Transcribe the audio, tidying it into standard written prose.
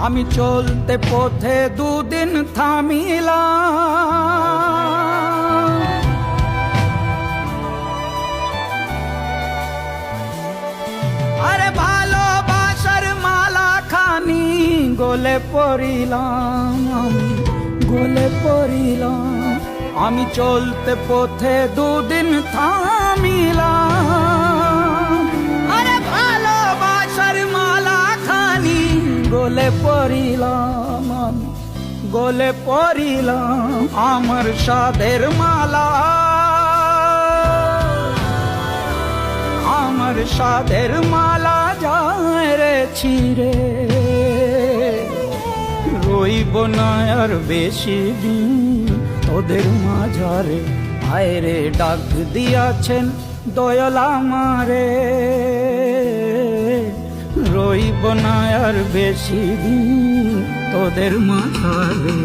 আমি চলতে পথে দুদিন থামিলাম, আরে ভালোবাসার মালা খানি গলে পড়িলাম, আমি গলে পড়িলাম। আমি চলতে পথে দুদিন থামিলাম, আরে ভালোবাসার মালা খানি গলে পড়িলাম, আমি গলে পড়িলাম। আমার সাধের মালা, আমার সাধের মালা যায় রে ছিঁড়ে, রইব না আর বেশি দিন তোদের মাঝারে। আয়রে ডাক দিয়াছেন দয়াল আমারে, রইব না আর বেশি দিন তোদের মাঝারে।